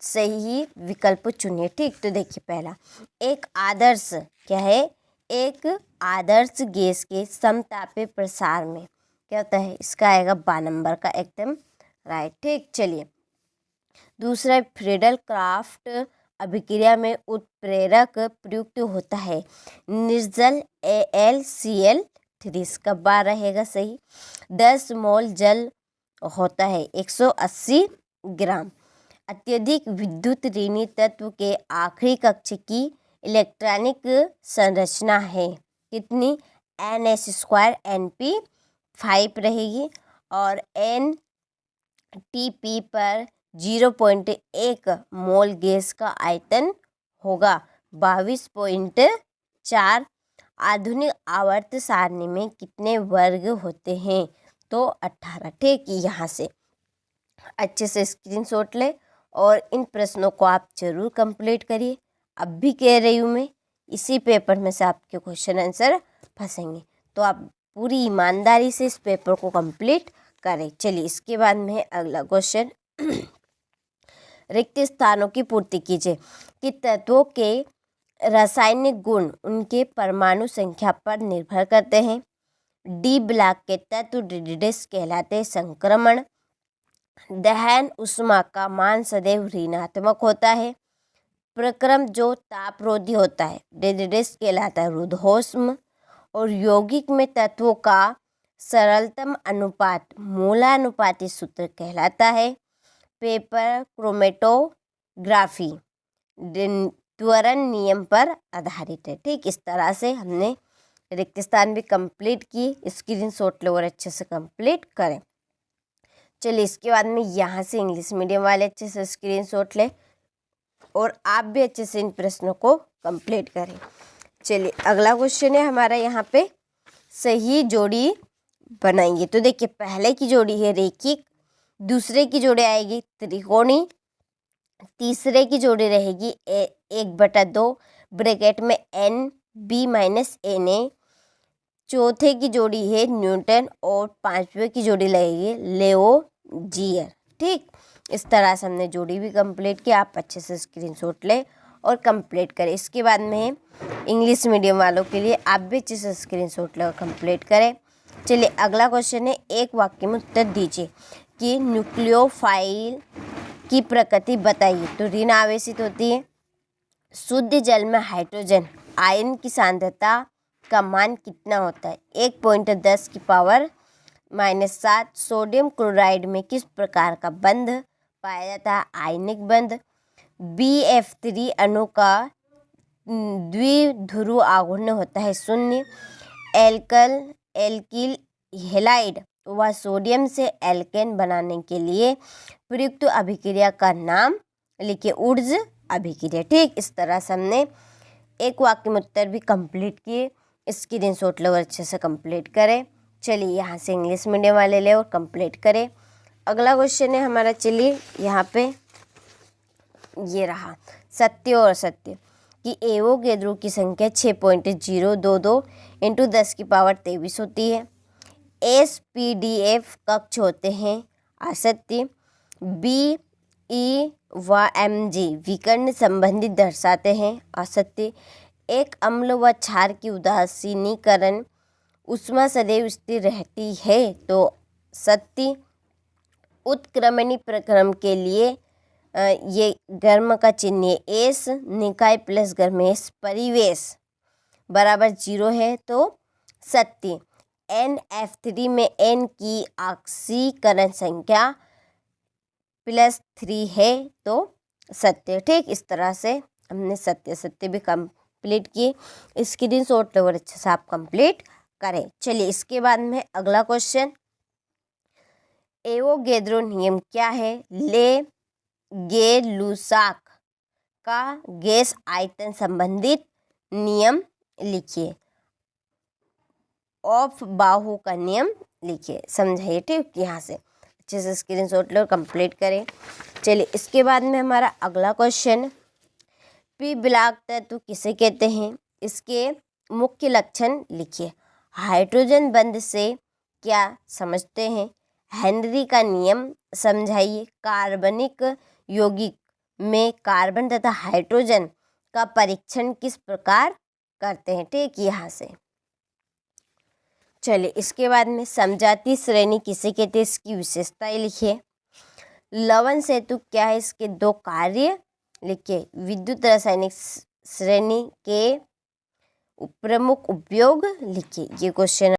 सही विकल्प चुनिए। ठीक, तो देखिए पहला, एक आदर्श क्या है, एक आदर्श गैस के समतापीय प्रसार में क्या होता है, इसका आएगा 12 नंबर का एकदम राइट। ठीक, चलिए दूसरा, फ्रीडल क्राफ्ट अभिक्रिया में उत्प्रेरक प्रयुक्त होता है निर्जल AlCl3, इसका 12 रहेगा सही। 10 मोल जल होता है 180 ग्राम। अत्यधिक विद्युत ऋणी तत्व के आखिरी कक्ष की इलेक्ट्रॉनिक संरचना है कितनी, NH2 Np5 रहेगी और NTP पर 0.1 मोल गैस का आयतन होगा 22.4। आधुनिक आवर्त सारणी में कितने वर्ग होते हैं, तो 18। ठीक, यहाँ से अच्छे से स्क्रीनशॉट ले और इन प्रश्नों को आप जरूर कंप्लीट करिए। अब भी कह रही हूँ मैं, इसी पेपर में से आपके क्वेश्चन आंसर फंसेंगे, तो आप पूरी ईमानदारी से इस पेपर को कंप्लीट करें। चलिए इसके बाद में अगला क्वेश्चन, रिक्त स्थानों की पूर्ति कीजिए कि तत्वों के रासायनिक गुण उनके परमाणु संख्या पर निर्भर करते हैं। डी ब्लॉक के तत्व डीडेस कहलाते हैं। संक्रमण दहन ऊष्मा का मान सदैव ऋणात्मक होता है। प्रक्रम जो तापरोधी होता है डीडेस कहलाता है रुद्धोष्म। और यौगिक में तत्वों का सरलतम अनुपात मूलानुपाती सूत्र कहलाता है। पेपर क्रोमेटोग्राफी त्वरण नियम पर आधारित है। ठीक, इस तरह से हमने रिक्त स्थान भी कंप्लीट की। स्क्रीनशॉट लो और अच्छे से कंप्लीट करें। चलिए इसके बाद में यहाँ से इंग्लिश मीडियम वाले अच्छे से स्क्रीनशॉट ले और आप भी अच्छे से इन प्रश्नों को कंप्लीट करें। चलिए अगला क्वेश्चन है हमारा, यहाँ पे सही जोड़ी बनाएंगे। तो देखिए पहले की जोड़ी है रेखिक, दूसरे की जोड़ी आएगी त्रिकोणी, तीसरे की जोड़ी रहेगी 1/2 ब्रैकेट में NB-Na, चौथे की जोड़ी है न्यूटन और पांचवे की जोड़ी लगेगी लेओजीयर। ठीक, इस तरह से हमने जोड़ी भी कंप्लीट की। आप अच्छे से स्क्रीनशॉट लें और कंप्लीट करें। इसके बाद में इंग्लिश मीडियम वालों के लिए आप भी अच्छे से स्क्रीनशॉट लें और कंप्लीट करें। चलिए अगला क्वेश्चन है, एक वाक्य में उत्तर दीजिए कि न्यूक्लियोफाइल की प्रकृति बताइए। तो ऋण आवेशित होती है। शुद्ध जल में हाइड्रोजन आयन की सांद्रता का मान कितना होता है, 1.10⁻⁻7। सोडियम क्लोराइड में किस प्रकार का बंध पाया जाता है, आयनिक बंध। BF3 अणु का द्विध्रुव आघूर्ण होता है 0। एल्किल हैलाइड व सोडियम से एल्केन बनाने के लिए प्रयुक्त अभिक्रिया का नाम लिखिए, ऊर्ज अभिक्रिया। ठीक, इस तरह से हमने एक वाक्य में उत्तर भी कंप्लीट किए। स्क्रीनशॉट लो और अच्छे से कंप्लीट करें। चलिए यहाँ से इंग्लिश मीडियम वाले ले और कंप्लीट करें। अगला क्वेश्चन है हमारा, चलिए यहाँ पे ये रहा, सत्य और असत्य कि एवोगैड्रो की संख्या 6.022 × 10⁻23 होती है। SPDF कक्ष होते हैं, असत्य। BE व MG विकर्ण संबंधी दर्शाते हैं, असत्य। एक अम्ल व क्षार की उदासीनीकरण ऊष्मा सदैव स्थिर रहती है, तो सत्य। उत्क्रमणी प्रक्रम के लिए ये गर्म का चिन्ह है एस, निकाय प्लस गर्मेश परिवेश बराबर 0 है, तो सत्य। NF3 में N की ऑक्सीकरण संख्या +3 है, तो सत्य। ठीक, इस तरह से हमने सत्य भी कंप्लीट किए। स्क्रीनशॉट लो और अच्छे से आप कंप्लीट करें। चलिए इसके बाद में अगला क्वेश्चन, एवोगैड्रो नियम क्या है, ले-गे-लुसाक का गैस आयतन संबंधित नियम लिखिए। ऑफ बाहु का नियम लिखिए, समझाइए। ठीक, यहाँ से अच्छे से स्क्रीनशॉट लो और कंप्लीट करें। चलिए इसके बाद में हमारा अगला क्वेश्चन, पी ब्लॉक तत्व किसे कहते हैं, इसके मुख्य लक्षण लिखिए। हाइड्रोजन बंध से क्या समझते हैं, हेनरी का नियम समझाइए। कार्बनिक यौगिक में कार्बन तथा हाइड्रोजन का परीक्षण किस प्रकार करते हैं। ठीक, यहाँ से। चलिए इसके बाद में समजातीय श्रेणी किसे कहते हैं, इसकी विशेषताएं लिखिए। लवण सेतु क्या है, इसके 2 कार्य लिखिए। विद्युत रासायनिक श्रेणी के प्रमुख उपयोग लिखिए। ये क्वेश्चन